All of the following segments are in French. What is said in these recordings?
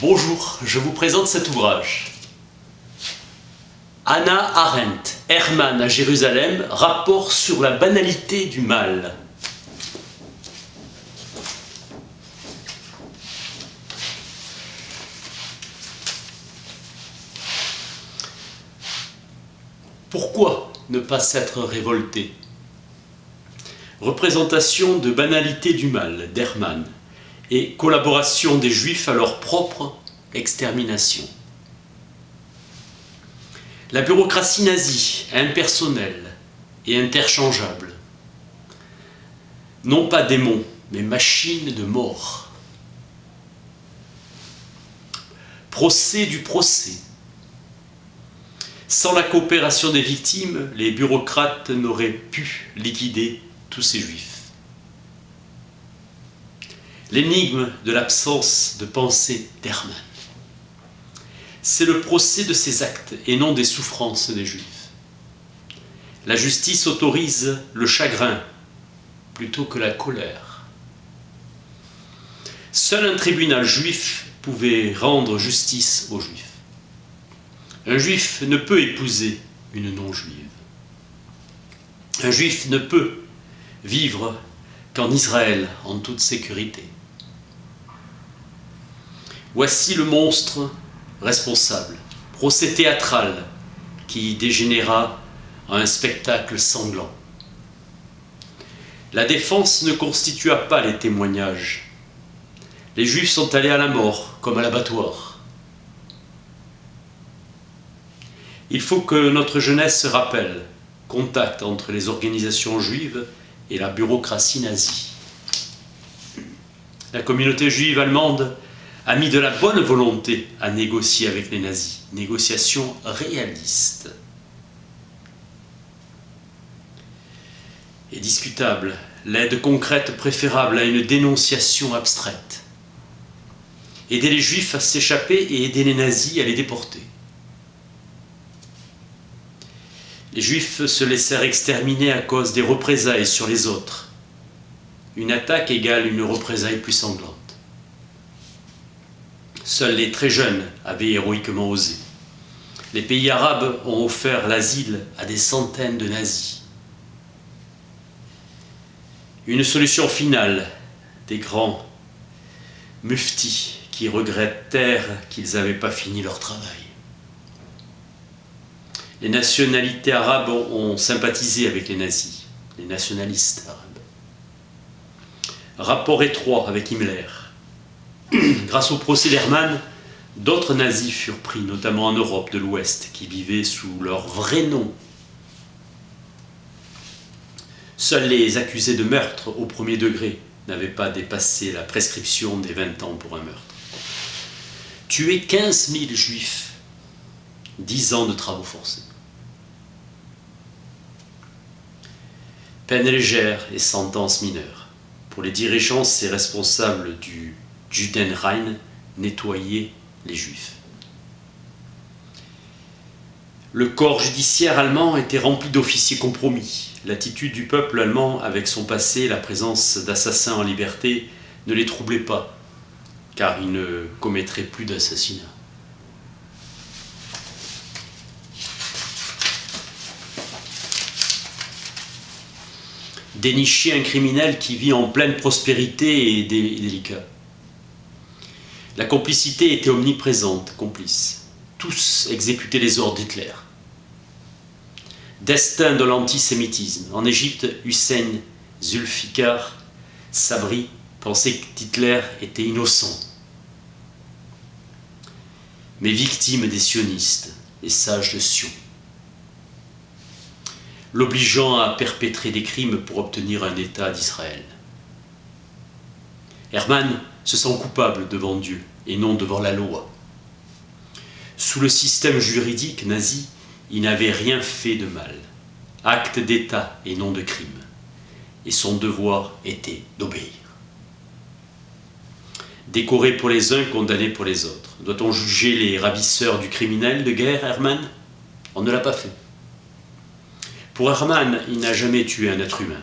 Bonjour, je vous présente cet ouvrage. Hannah Arendt, Hermann à Jérusalem, rapport sur la banalité du mal. Pourquoi ne pas s'être révolté? Représentation de banalité du mal d'Hermann et collaboration des Juifs à leur propre extermination. La bureaucratie nazie, impersonnelle et interchangeable. Non pas démon, mais machine de mort. Procès du procès. Sans la coopération des victimes, les bureaucrates n'auraient pu liquider tous ces Juifs. L'énigme de l'absence de pensée d'Hermann. C'est le procès de ses actes et non des souffrances des Juifs. La justice autorise le chagrin plutôt que la colère. Seul un tribunal juif pouvait rendre justice aux Juifs. Un Juif ne peut épouser une non-juive. Un Juif ne peut vivre qu'en Israël en toute sécurité. Voici le monstre responsable, procès théâtral qui dégénéra en un spectacle sanglant. La défense ne constitua pas les témoignages. Les Juifs sont allés à la mort comme à l'abattoir. Il faut que notre jeunesse se rappelle contact entre les organisations juives et la bureaucratie nazie. La communauté juive allemande a mis de la bonne volonté à négocier avec les nazis, négociation réaliste. Et discutable, l'aide concrète préférable à une dénonciation abstraite. Aider les Juifs à s'échapper et aider les nazis à les déporter. Les Juifs se laissèrent exterminer à cause des représailles sur les autres. Une attaque égale une représaille plus sanglante. Seuls les très jeunes avaient héroïquement osé. Les pays arabes ont offert l'asile à des centaines de nazis. Une solution finale des grands muftis qui regrettèrent qu'ils n'avaient pas fini leur travail. Les nationalités arabes ont sympathisé avec les nazis, les nationalistes arabes. Rapport étroit avec Himmler. Grâce au procès d'Hermann, d'autres nazis furent pris, notamment en Europe de l'Ouest, qui vivaient sous leur vrai nom. Seuls les accusés de meurtre au premier degré n'avaient pas dépassé la prescription des 20 ans pour un meurtre. Tuer 15 000 Juifs, 10 ans de travaux forcés. Peine légère et sentence mineure. Pour les dirigeants et responsables du Judenrein, nettoyer les Juifs. Le corps judiciaire allemand était rempli d'officiers compromis. L'attitude du peuple allemand, avec son passé et la présence d'assassins en liberté, ne les troublait pas, car ils ne commettraient plus d'assassinats. Dénicher un criminel qui vit en pleine prospérité est délicat. La complicité était omniprésente, complice. Tous exécutaient les ordres d'Hitler. Destin de l'antisémitisme. En Égypte, Hussein Zulfikar Sabri pensait qu'Hitler était innocent. Mais victime des sionistes, les sages de Sion. L'obligeant à perpétrer des crimes pour obtenir un État d'Israël. Hermann se sent coupable devant Dieu et non devant la loi. Sous le système juridique nazi, il n'avait rien fait de mal. Acte d'État et non de crime. Et son devoir était d'obéir. Décoré pour les uns, condamné pour les autres. Doit-on juger les ravisseurs du criminel de guerre, Hermann? On ne l'a pas fait. Pour Hermann, il n'a jamais tué un être humain.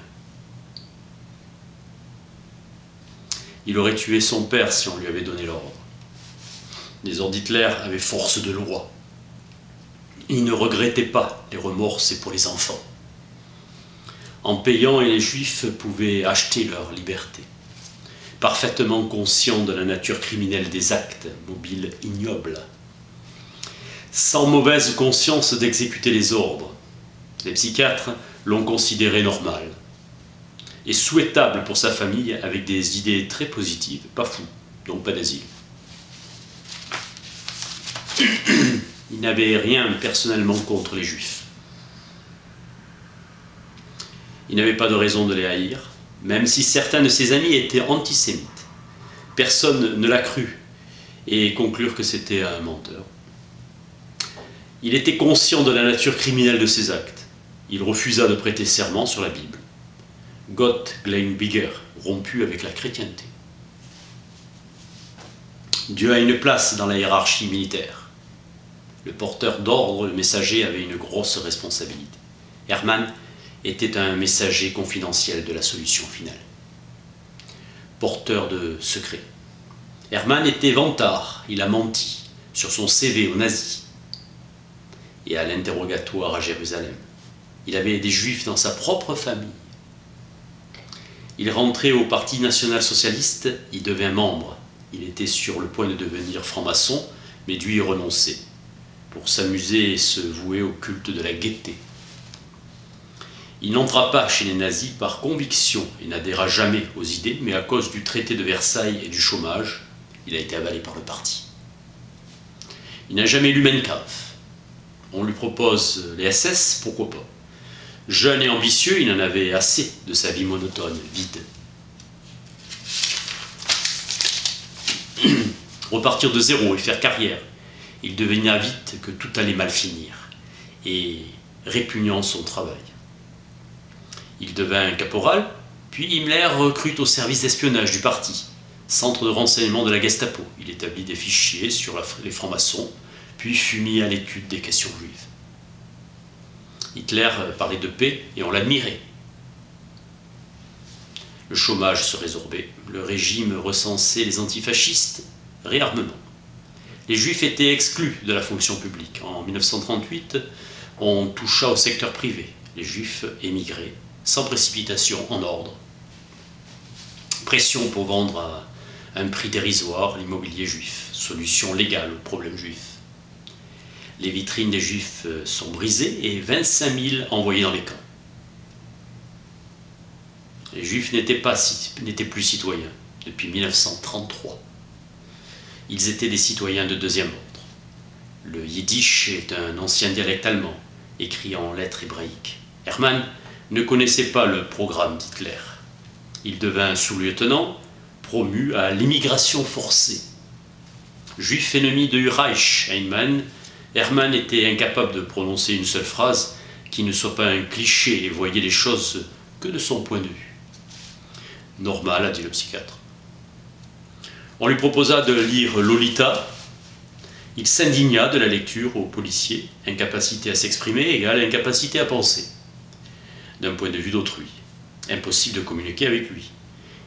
Il aurait tué son père si on lui avait donné l'ordre. Les ordres d'Hitler avaient force de loi. Il ne regrettait pas les remords, c'est pour les enfants. En payant, et les Juifs pouvaient acheter leur liberté. Parfaitement conscients de la nature criminelle des actes, mobiles ignobles. Sans mauvaise conscience d'exécuter les ordres. Les psychiatres l'ont considéré normal et souhaitable pour sa famille, avec des idées très positives, pas fou, donc pas d'asile. Il n'avait rien personnellement contre les Juifs. Il n'avait pas de raison de les haïr, même si certains de ses amis étaient antisémites. Personne ne l'a cru et conclurent que c'était un menteur. Il était conscient de la nature criminelle de ses actes. Il refusa de prêter serment sur la Bible. Gott Gleichbiger, rompu avec la chrétienté. Dieu a une place dans la hiérarchie militaire. Le porteur d'ordre, le messager, avait une grosse responsabilité. Hermann était un messager confidentiel de la solution finale. Porteur de secrets. Hermann était vantard, il a menti sur son CV aux nazis et à l'interrogatoire à Jérusalem. Il avait des juifs dans sa propre famille. Il rentrait au Parti national-socialiste, il devint membre. Il était sur le point de devenir franc-maçon, mais dut y renoncer, pour s'amuser et se vouer au culte de la gaieté. Il n'entra pas chez les nazis par conviction et n'adhéra jamais aux idées, mais à cause du traité de Versailles et du chômage, il a été avalé par le parti. Il n'a jamais lu Mein Kampf. On lui propose les SS, pourquoi pas. Jeune et ambitieux, il en avait assez de sa vie monotone, vide. Repartir de zéro et faire carrière. Il devina vite que tout allait mal finir, et répugnant son travail. Il devint caporal, puis Himmler recrute au service d'espionnage du parti, centre de renseignement de la Gestapo. Il établit des fichiers sur les francs-maçons, puis fut mis à l'étude des questions juives. Hitler parlait de paix et on l'admirait. Le chômage se résorbait, le régime recensait les antifascistes, réarmement. Les juifs étaient exclus de la fonction publique. En 1938, on toucha au secteur privé. Les juifs émigraient, sans précipitation, en ordre. Pression pour vendre à un prix dérisoire l'immobilier juif, solution légale au problème juif. Les vitrines des juifs sont brisées et 25 000 envoyés dans les camps. Les juifs n'étaient plus citoyens depuis 1933. Ils étaient des citoyens de deuxième ordre. Le yiddish est un ancien dialecte allemand, écrit en lettres hébraïques. Hermann ne connaissait pas le programme d'Hitler. Il devint sous-lieutenant, promu à l'immigration forcée. Juif ennemi de Reich, Hermann était incapable de prononcer une seule phrase qui ne soit pas un cliché et voyait les choses que de son point de vue. Normal, a dit le psychiatre. On lui proposa de lire Lolita. Il s'indigna de la lecture aux policiers. Incapacité à s'exprimer égale incapacité à penser. D'un point de vue d'autrui. Impossible de communiquer avec lui.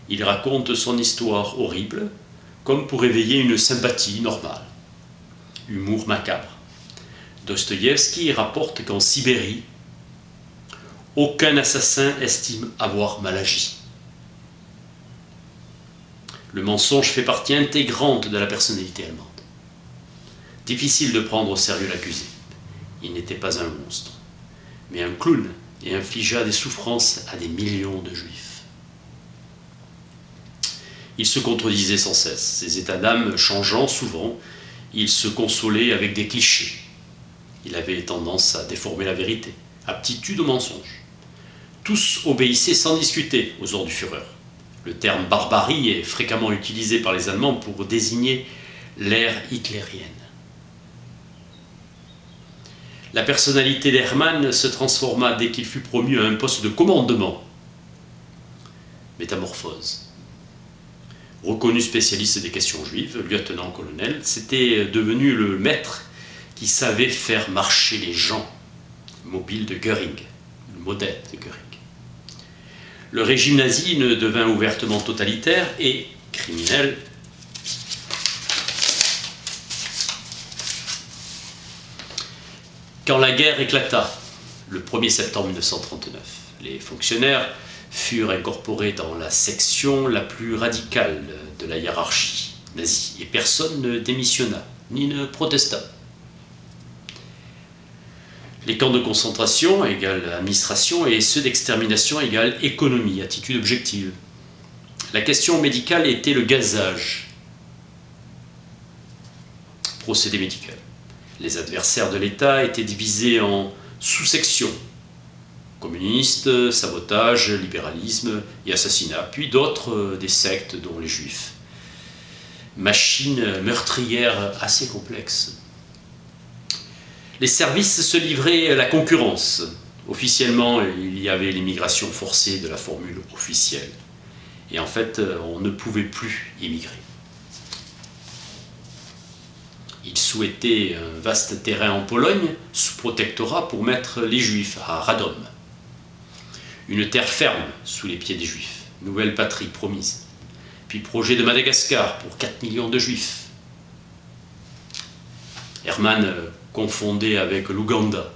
Il raconte son histoire horrible, comme pour éveiller une sympathie normale. Humour macabre. Dostoïevski rapporte qu'en Sibérie, aucun assassin estime avoir mal agi. Le mensonge fait partie intégrante de la personnalité allemande. Difficile de prendre au sérieux l'accusé. Il n'était pas un monstre, mais un clown, et infligea des souffrances à des millions de juifs. Il se contredisait sans cesse, ses états d'âme changeant souvent, il se consolait avec des clichés. Il avait tendance à déformer la vérité, aptitude au mensonge. Tous obéissaient sans discuter aux ordres du Führer. Le terme barbarie est fréquemment utilisé par les Allemands pour désigner l'ère hitlérienne. La personnalité d'Hermann se transforma dès qu'il fut promu à un poste de commandement. Métamorphose. Reconnu spécialiste des questions juives, lieutenant-colonel, c'était devenu le maître qui savait faire marcher les gens. Mobile de Göring, le modèle de Göring. Le régime nazi ne devint ouvertement totalitaire et criminel Quand la guerre éclata, le 1er septembre 1939, les fonctionnaires furent incorporés dans la section la plus radicale de la hiérarchie nazie, et personne ne démissionna, ni ne protesta. Les camps de concentration égale administration et ceux d'extermination égale économie, attitude objective. La question médicale était le gazage, procédé médical. Les adversaires de l'État étaient divisés en sous-sections, communistes, sabotage, libéralisme et assassinat, puis d'autres des sectes dont les juifs. Machine meurtrière assez complexe. Les services se livraient à la concurrence. Officiellement, il y avait l'immigration forcée de la formule officielle. Et en fait, on ne pouvait plus immigrer. Ils souhaitaient un vaste terrain en Pologne, sous protectorat, pour mettre les Juifs à Radom. Une terre ferme sous les pieds des Juifs, nouvelle patrie promise. Puis projet de Madagascar pour 4 millions de Juifs. Hermann confondé avec l'Ouganda.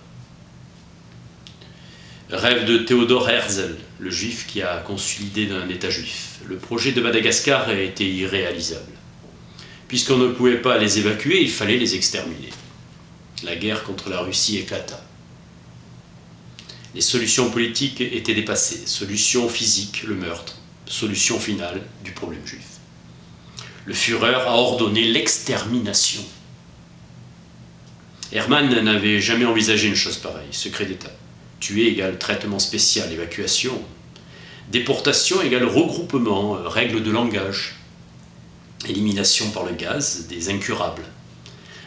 Rêve de Theodor Herzl, le Juif qui a consolidé d'un État juif. Le projet de Madagascar a été irréalisable. Puisqu'on ne pouvait pas les évacuer, il fallait les exterminer. La guerre contre la Russie éclata. Les solutions politiques étaient dépassées. Solution physique, le meurtre. Solution finale du problème juif. Le Führer a ordonné l'extermination. Hermann n'avait jamais envisagé une chose pareille, secret d'État. Tuer égale traitement spécial, évacuation. Déportation égale regroupement, règles de langage. Élimination par le gaz des incurables.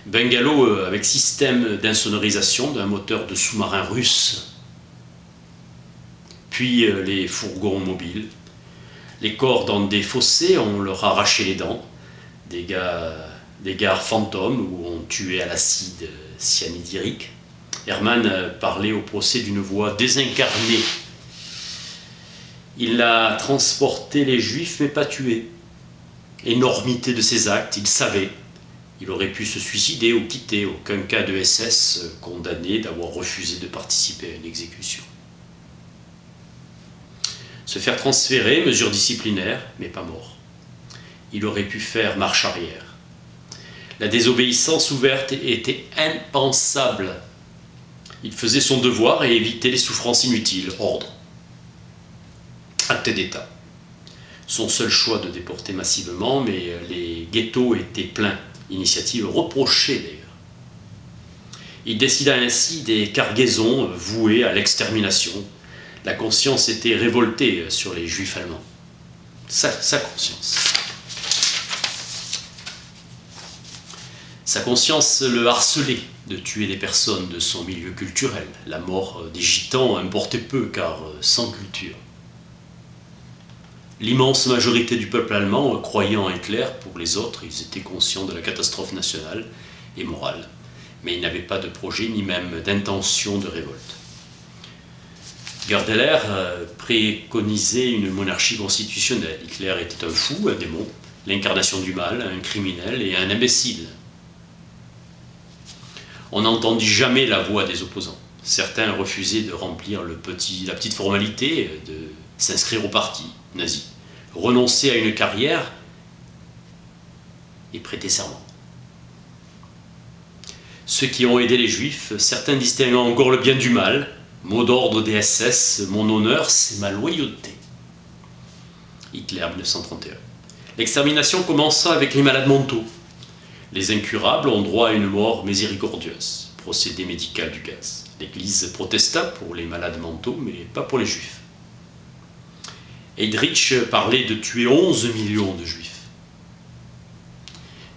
Bungalow avec système d'insonorisation d'un moteur de sous-marin russe. Puis les fourgons mobiles. Les corps dans des fossés, on leur arrachait les dents. Des gares fantômes où on tuait à l'acide cyanhydrique. Hermann parlait au procès d'une voix désincarnée. Il a transporté les Juifs mais pas tués. Énormité de ses actes, il savait. Il aurait pu se suicider ou quitter, aucun cas de SS condamné d'avoir refusé de participer à une exécution. Se faire transférer, mesure disciplinaire, mais pas mort. Il aurait pu faire marche arrière. La désobéissance ouverte était impensable. Il faisait son devoir et évitait les souffrances inutiles, ordre. Acte d'État. Son seul choix de déporter massivement, mais les ghettos étaient pleins. Initiative reprochée d'ailleurs. Il décida ainsi des cargaisons vouées à l'extermination. La conscience était révoltée sur les Juifs allemands. Sa conscience. Sa conscience le harcelait de tuer des personnes de son milieu culturel. La mort des gitans importait peu, car sans culture. L'immense majorité du peuple allemand croyait en Hitler. Pour les autres, ils étaient conscients de la catastrophe nationale et morale. Mais ils n'avaient pas de projet, ni même d'intention de révolte. Gardeler préconisait une monarchie constitutionnelle. Hitler était un fou, un démon, l'incarnation du mal, un criminel et un imbécile. On n'entendit jamais la voix des opposants. Certains refusaient de remplir la petite formalité de s'inscrire au parti nazi, renoncer à une carrière et prêter serment. Ceux qui ont aidé les Juifs, certains distinguant encore le bien du mal, mot d'ordre des SS, mon honneur, c'est ma loyauté. Hitler 1931. L'extermination commença avec les malades mentaux. Les incurables ont droit à une mort miséricordieuse, procédé médical du gaz. L'Église protesta pour les malades mentaux, mais pas pour les Juifs. Heydrich parlait de tuer 11 millions de Juifs.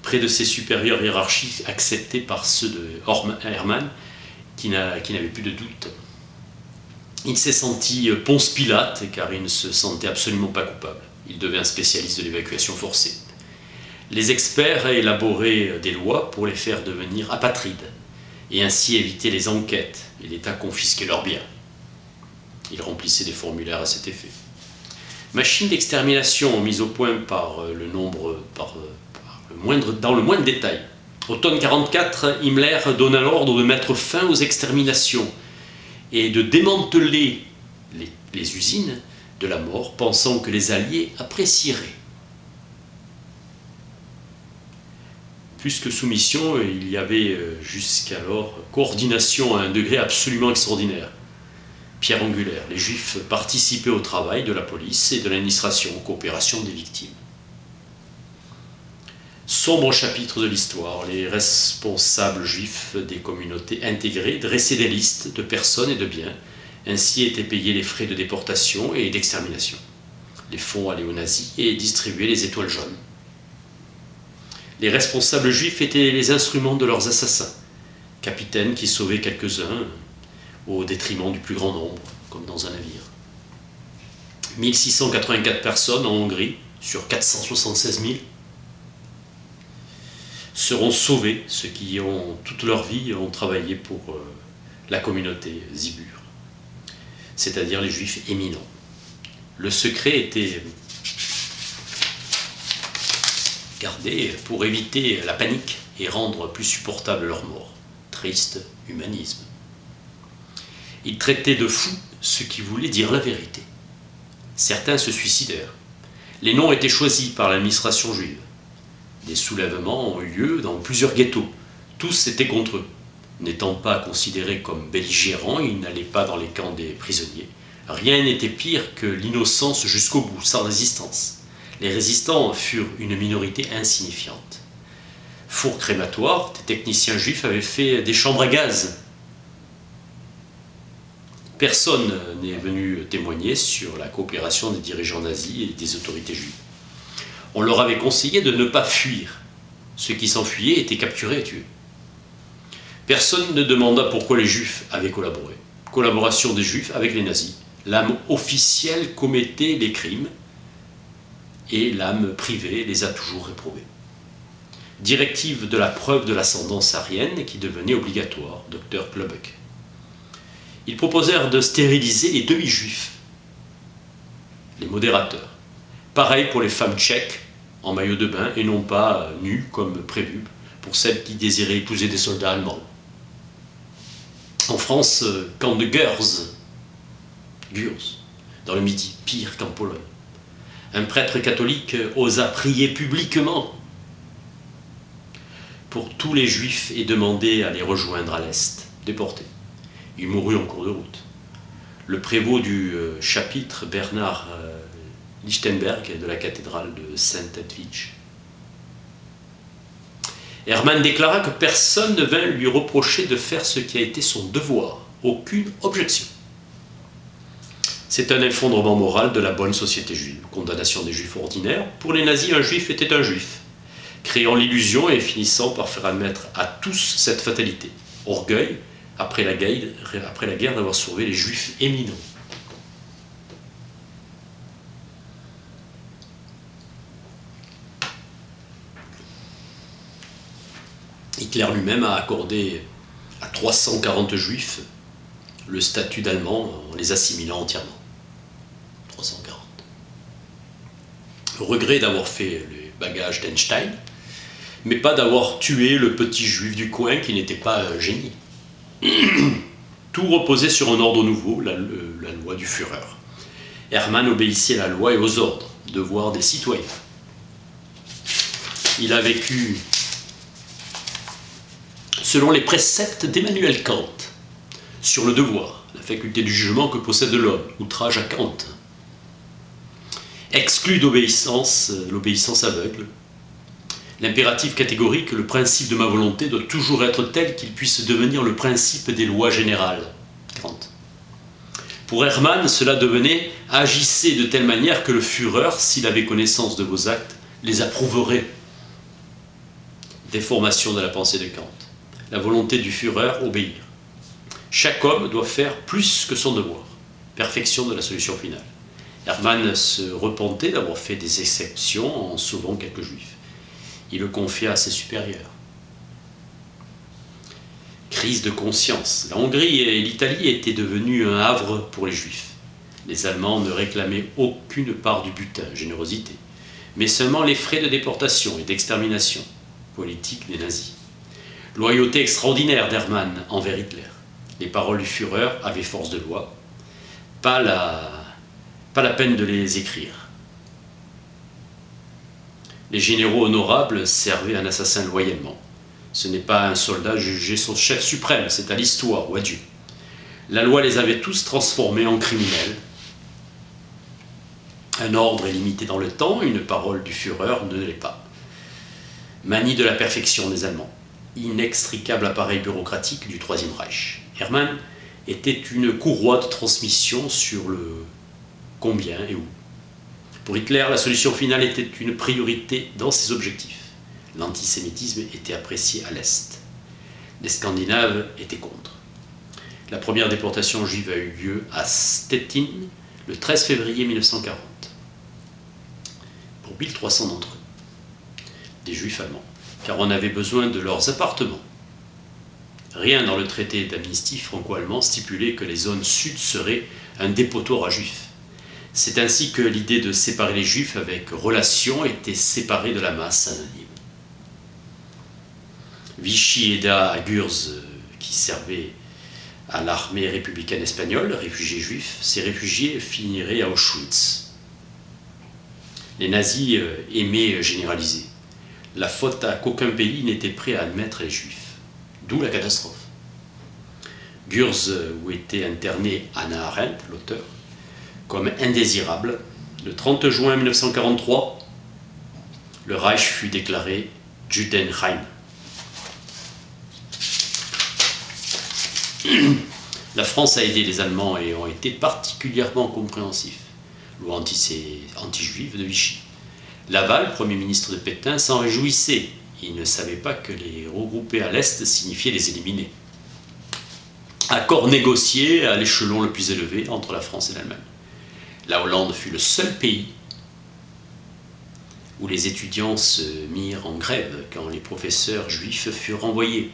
Près de ses supérieurs hiérarchiques, acceptés par ceux de Hermann, qui n'avaient plus de doute. Il s'est senti Ponce Pilate, car il ne se sentait absolument pas coupable. Il devint spécialiste de l'évacuation forcée. Les experts élaboraient des lois pour les faire devenir apatrides, et ainsi éviter les enquêtes, et l'État confisquait leurs biens. Il remplissait des formulaires à cet effet. Machines d'extermination mises au point dans le moindre détail. Automne 1944, Himmler donna l'ordre de mettre fin aux exterminations et de démanteler les usines de la mort, pensant que les Alliés apprécieraient. Plus que soumission, il y avait jusqu'alors coordination à un degré absolument extraordinaire. Pierre angulaire, les Juifs participaient au travail de la police et de l'administration, coopération des victimes. Sombre chapitre de l'histoire, les responsables juifs des communautés intégrées dressaient des listes de personnes et de biens. Ainsi étaient payés les frais de déportation et d'extermination. Les fonds allaient aux nazis et distribuaient les étoiles jaunes. Les responsables juifs étaient les instruments de leurs assassins, capitaines qui sauvaient quelques-uns au détriment du plus grand nombre, comme dans un navire. 1684 personnes en Hongrie, sur 476 000, seront sauvés, ceux qui ont toute leur vie ont travaillé pour la communauté Zibur, c'est-à-dire les juifs éminents. Le secret était gardé pour éviter la panique et rendre plus supportable leur mort. Triste humanisme. Ils traitaient de fous ceux qui voulaient dire la vérité. Certains se suicidèrent. Les noms étaient choisis par l'administration juive. Des soulèvements ont eu lieu dans plusieurs ghettos. Tous étaient contre eux. N'étant pas considérés comme belligérants, ils n'allaient pas dans les camps des prisonniers. Rien n'était pire que l'innocence jusqu'au bout, sans résistance. Les résistants furent une minorité insignifiante. Four crématoire, des techniciens juifs avaient fait des chambres à gaz. Personne n'est venu témoigner sur la coopération des dirigeants nazis et des autorités juives. On leur avait conseillé de ne pas fuir. Ceux qui s'enfuyaient étaient capturés et tués. Personne ne demanda pourquoi les Juifs avaient collaboré. Collaboration des Juifs avec les nazis. L'âme officielle commettait les crimes et l'âme privée les a toujours réprouvés. Directive de la preuve de l'ascendance aryenne qui devenait obligatoire, Dr Klubek. Ils proposèrent de stériliser les demi-juifs, les modérateurs. Pareil pour les femmes tchèques en maillot de bain et non pas nues comme prévu pour celles qui désiraient épouser des soldats allemands. En France, camp de Gurs, dans le Midi, pire qu'en Pologne. Un prêtre catholique osa prier publiquement pour tous les juifs et demander à les rejoindre à l'Est, déportés. Il mourut en cours de route. Le prévôt du chapitre, Bernard Lichtenberg, de la cathédrale de Saint-Edwige. Hermann déclara que personne ne vint lui reprocher de faire ce qui a été son devoir. Aucune objection. C'est un effondrement moral de la bonne société juive. Condamnation des juifs ordinaires. Pour les nazis, un juif était un juif, créant l'illusion et finissant par faire admettre à tous cette fatalité. Orgueil, après la guerre d'avoir sauvé les juifs éminents. Hitler lui-même a accordé à 340 juifs le statut d'Allemand en les assimilant entièrement. 340. Le regret d'avoir fait les bagages d'Einstein, mais pas d'avoir tué le petit juif du coin qui n'était pas un génie. Tout reposait sur un ordre nouveau, la loi du Führer. Hermann obéissait à la loi et aux ordres, devoirs des citoyens. Il a vécu selon les préceptes d'Emmanuel Kant sur le devoir, la faculté du jugement que possède l'homme, outrage à Kant. Exclu d'obéissance, l'obéissance aveugle. L'impératif catégorique, le principe de ma volonté doit toujours être tel qu'il puisse devenir le principe des lois générales. Kant. Pour Hermann, cela devenait « agissez de telle manière que le Führer, s'il avait connaissance de vos actes, les approuverait ». Déformation de la pensée de Kant. La volonté du Führer, obéir. Chaque homme doit faire plus que son devoir. Perfection de la solution finale. Hermann se repentait d'avoir fait des exceptions en sauvant quelques juifs. Il le confia à ses supérieurs. Crise de conscience. La Hongrie et l'Italie étaient devenues un havre pour les juifs. Les Allemands ne réclamaient aucune part du butin, générosité, mais seulement les frais de déportation et d'extermination politique des nazis. Loyauté extraordinaire d'Hermann envers Hitler. Les paroles du Führer avaient force de loi. Pas la peine de les écrire. Les généraux honorables servaient un assassin loyalement. Ce n'est pas un soldat jugé son chef suprême, c'est à l'histoire ou à Dieu. La loi les avait tous transformés en criminels. Un ordre est limité dans le temps, une parole du Führer ne l'est pas. Manie de la perfection des Allemands. Inextricable appareil bureaucratique du Troisième Reich. Hermann était une courroie de transmission sur le combien et où. Pour Hitler, la solution finale était une priorité dans ses objectifs. L'antisémitisme était apprécié à l'Est. Les Scandinaves étaient contre. La première déportation juive a eu lieu à Stettin le 13 février 1940. Pour 1300 d'entre eux, des juifs allemands, car on avait besoin de leurs appartements. Rien dans le traité d'amnistie franco-allemand stipulait que les zones sud seraient un dépotoir à juifs. C'est ainsi que l'idée de séparer les juifs avec relation était séparée de la masse anonyme. Vichy aida à Gürz, qui servait à l'armée républicaine espagnole, réfugiés juifs. Ces réfugiés finiraient à Auschwitz. Les nazis aimaient généraliser. La faute à qu'aucun pays n'était prêt à admettre les juifs. D'où la catastrophe. Gürz, où était internée Hannah Arendt, l'auteur, comme indésirable, le 30 juin 1943, le Reich fut déclaré Judenrein. La France a aidé les Allemands et ont été particulièrement compréhensifs. Loi anti-juive de Vichy. Laval, Premier ministre de Pétain, s'en réjouissait. Il ne savait pas que les regrouper à l'Est signifiait les éliminer. Accord négocié à l'échelon le plus élevé entre la France et l'Allemagne. La Hollande fut le seul pays où les étudiants se mirent en grève quand les professeurs juifs furent renvoyés.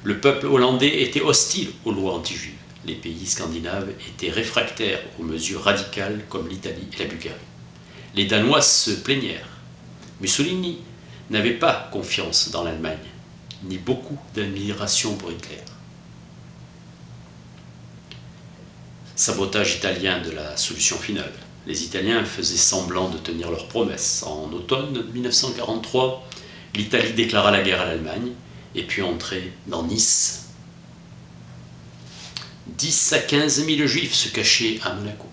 Le peuple hollandais était hostile aux lois anti-juives. Les pays scandinaves étaient réfractaires aux mesures radicales comme l'Italie et la Bulgarie. Les Danois se plaignèrent. Mussolini n'avait pas confiance dans l'Allemagne, ni beaucoup d'admiration pour Hitler. Sabotage italien de la solution finale. Les Italiens faisaient semblant de tenir leurs promesses. En automne 1943, l'Italie déclara la guerre à l'Allemagne et puis entrer dans Nice. 10 à 15 000 juifs se cachaient à Monaco.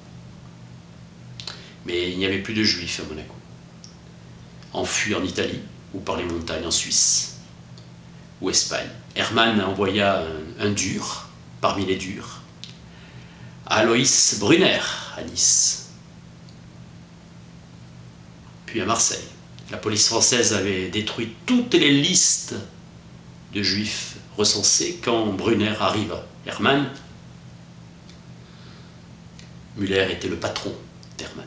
Mais il n'y avait plus de juifs à Monaco. Enfuis en Italie ou par les montagnes en Suisse ou Espagne. Hermann envoya un dur, parmi les durs, Alois Brunner à Nice, puis à Marseille. La police française avait détruit toutes les listes de juifs recensés quand Brunner arriva. Hermann, Müller était le patron d'Hermann.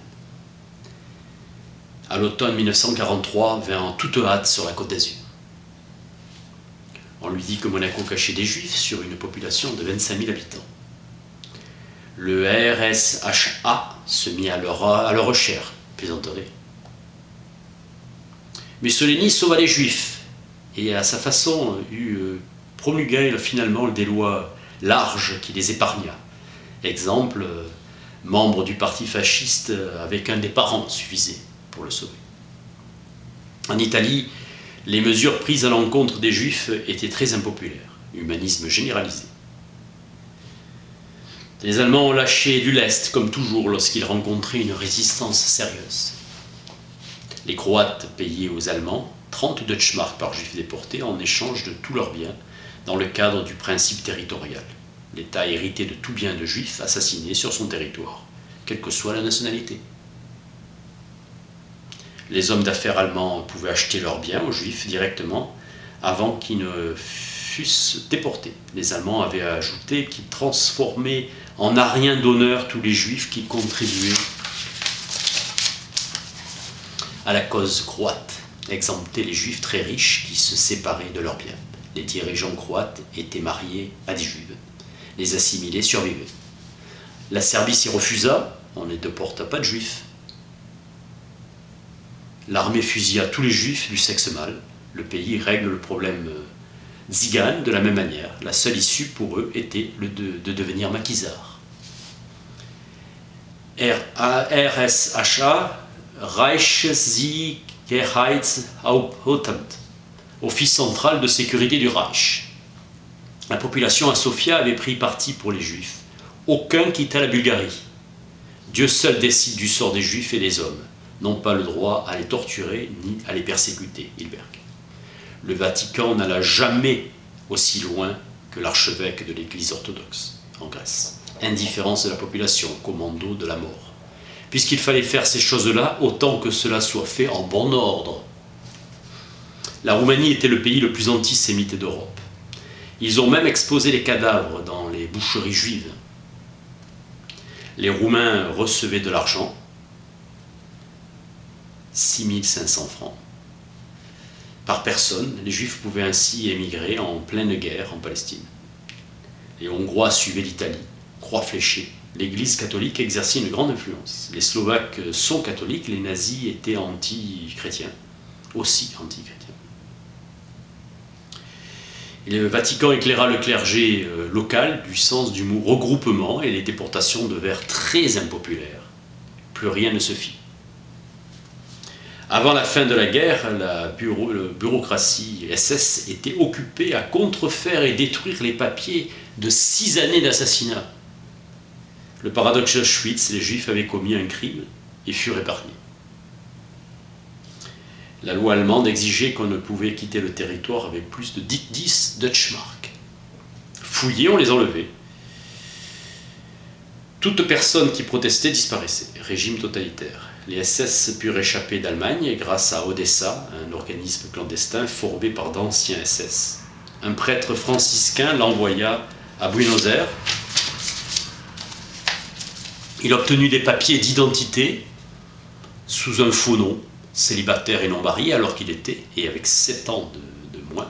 À l'automne 1943, vint en toute hâte sur la Côte d'Azur. On lui dit que Monaco cachait des juifs sur une population de 25 000 habitants. Le RSHA se mit à leur recherche, plaisanterie. Mussolini sauva les juifs et à sa façon promulgua finalement des lois larges qui les épargna. Exemple, membre du parti fasciste avec un des parents suffisait pour le sauver. En Italie, les mesures prises à l'encontre des juifs étaient très impopulaires, humanisme généralisé. Les Allemands ont lâché du lest, comme toujours, lorsqu'ils rencontraient une résistance sérieuse. Les Croates payaient aux Allemands 30 Deutschmark par juif déporté en échange de tous leurs biens, dans le cadre du principe territorial. L'État héritait de tout bien de juifs assassinés sur son territoire, quelle que soit la nationalité. Les hommes d'affaires allemands pouvaient acheter leurs biens aux juifs directement avant qu'ils ne fussent déportés. Les Allemands avaient ajouté qu'ils transformaient en ariens d'honneur tous les juifs qui contribuaient à la cause croate, exemptaient les juifs très riches qui se séparaient de leurs biens. Les dirigeants croates étaient mariés à des juifs. Les assimilés survivaient. La Serbie s'y refusa, on ne déporta pas de juifs. L'armée fusilla tous les juifs du sexe mâle. Le pays règle le problème Tziganes, de la même manière, la seule issue pour eux était de devenir maquisards. RSHA, Reichssicherheitshauptamt, office central de sécurité du Reich. La population à Sofia avait pris parti pour les Juifs. Aucun quitta la Bulgarie. Dieu seul décide du sort des Juifs et des hommes, n'ont pas le droit à les torturer ni à les persécuter. Hilberg. Le Vatican n'alla jamais aussi loin que l'archevêque de l'Église orthodoxe en Grèce. Indifférence de la population, commando de la mort. Puisqu'il fallait faire ces choses-là, autant que cela soit fait en bon ordre. La Roumanie était le pays le plus antisémite d'Europe. Ils ont même exposé les cadavres dans les boucheries juives. Les Roumains recevaient de l'argent, 6500 francs, par personne. Les Juifs pouvaient ainsi émigrer en pleine guerre en Palestine. Les Hongrois suivaient l'Italie, croix fléchée. L'Église catholique exerçait une grande influence. Les Slovaques sont catholiques, les nazis étaient anti-chrétiens, aussi anti-chrétiens. Le Vatican éclaira le clergé local du sens du mot regroupement et les déportations devinrent très impopulaires. Plus rien ne se fit. Avant la fin de la guerre, la bureaucratie SS était occupée à contrefaire et détruire les papiers de 6 années d'assassinat. Le paradoxe d'Auschwitz, les Juifs avaient commis un crime et furent épargnés. La loi allemande exigeait qu'on ne pouvait quitter le territoire avec plus de 10 Deutschmark. Fouillés, on les enlevait. Toute personne qui protestait disparaissait. Régime totalitaire. Les SS purent échapper d'Allemagne grâce à Odessa, un organisme clandestin formé par d'anciens SS. Un prêtre franciscain l'envoya à Buenos Aires. Il obtenu des papiers d'identité sous un faux nom, célibataire et non marié alors qu'il était, et avec 7 ans de moins.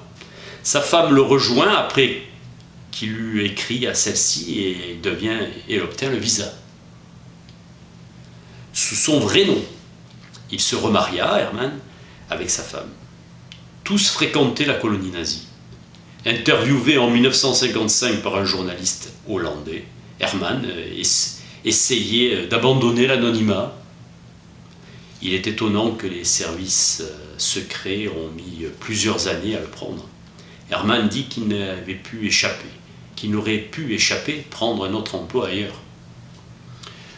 Sa femme le rejoint après qu'il eut écrit à celle-ci et obtint le visa. Sous son vrai nom, il se remaria, Hermann, avec sa femme. Tous fréquentaient la colonie nazie. Interviewé en 1955 par un journaliste hollandais, Hermann essayait d'abandonner l'anonymat. Il est étonnant que les services secrets ont mis plusieurs années à le prendre. Hermann dit qu'il n'avait pu échapper, qu'il n'aurait pu échapper, prendre un autre emploi ailleurs.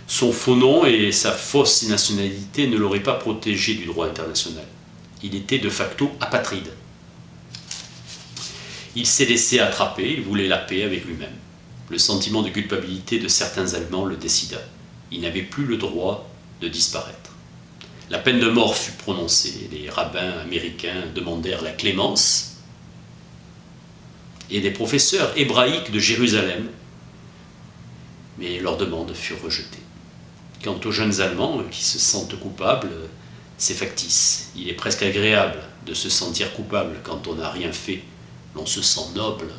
Son faux nom et sa fausse nationalité ne l'auraient pas protégé du droit international. Il était de facto apatride. Il s'est laissé attraper, il voulait la paix avec lui-même. Le sentiment de culpabilité de certains Allemands le décida. Il n'avait plus le droit de disparaître. La peine de mort fut prononcée. Les rabbins américains demandèrent la clémence et des professeurs hébraïques de Jérusalem, mais leurs demandes furent rejetées. Quant aux jeunes Allemands qui se sentent coupables, c'est factice. Il est presque agréable de se sentir coupable quand on n'a rien fait. L'on se sent noble.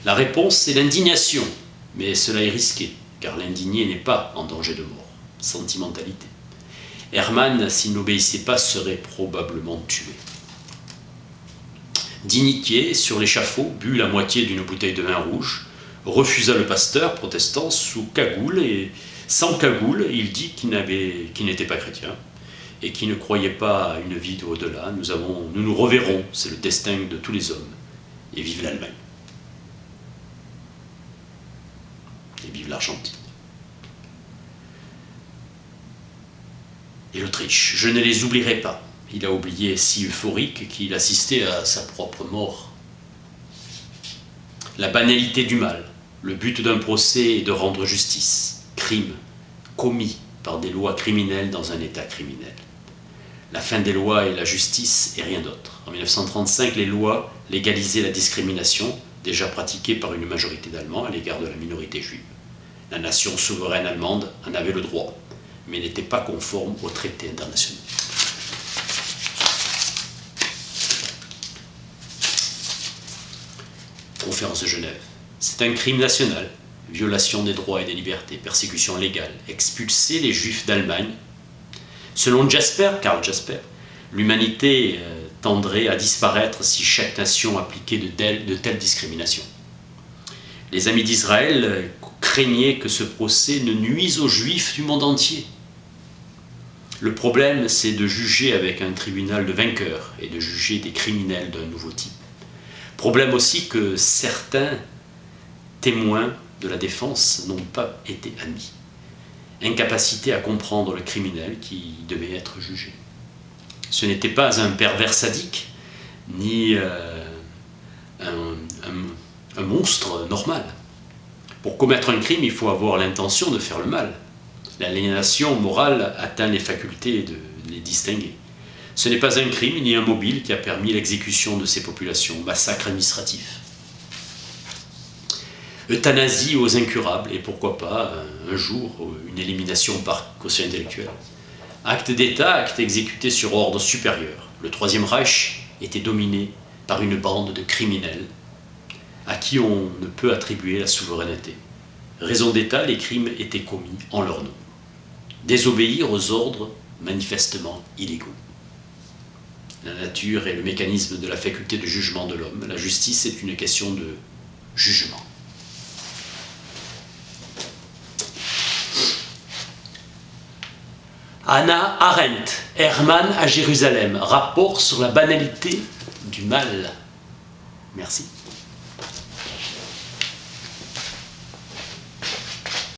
La réponse, c'est l'indignation, mais cela est risqué, car l'indigné n'est pas en danger de mort. Sentimentalité. Hermann, s'il n'obéissait pas, serait probablement tué. Dignitier, sur l'échafaud, but la moitié d'une bouteille de vin rouge, refusa le pasteur protestant sous cagoule, et sans cagoule, il dit qu'il n'était pas chrétien et qu'il ne croyait pas à une vie au-delà. Nous nous reverrons, c'est le destin de tous les hommes. Et vive l'Allemagne. Et vive l'Argentine. Et l'Autriche, je ne les oublierai pas. Il a oublié si euphorique qu'il assistait à sa propre mort. La banalité du mal, le but d'un procès est de rendre justice, crime commis par des lois criminelles dans un État criminel. La fin des lois et la justice et rien d'autre. En 1935, les lois légalisaient la discrimination, déjà pratiquée par une majorité d'Allemands à l'égard de la minorité juive. La nation souveraine allemande en avait le droit, mais n'était pas conforme aux traités internationaux. Conférence de Genève. C'est un crime national, violation des droits et des libertés, persécution légale, expulser les Juifs d'Allemagne. Selon Karl Jasper, l'humanité tendrait à disparaître si chaque nation appliquait de telles discriminations. Les amis d'Israël craignaient que ce procès ne nuise aux Juifs du monde entier. Le problème, c'est de juger avec un tribunal de vainqueurs et de juger des criminels d'un nouveau type. Problème aussi que certains témoins de la défense n'ont pas été admis. Incapacité à comprendre le criminel qui devait être jugé. Ce n'était pas un pervers sadique, ni un monstre normal. Pour commettre un crime, il faut avoir l'intention de faire le mal. L'aliénation morale atteint les facultés de les distinguer. Ce n'est pas un crime ni un mobile qui a permis l'exécution de ces populations, massacre administratif. Euthanasie aux incurables, et pourquoi pas, un jour, une élimination par quotient intellectuel. Acte d'État, acte exécuté sur ordre supérieur. Le Troisième Reich était dominé par une bande de criminels à qui on ne peut attribuer la souveraineté. Raison d'État, les crimes étaient commis en leur nom. Désobéir aux ordres manifestement illégaux. La nature et le mécanisme de la faculté de jugement de l'homme. La justice est une question de jugement. Hannah Arendt, Hermann à Jérusalem, rapport sur la banalité du mal. Merci.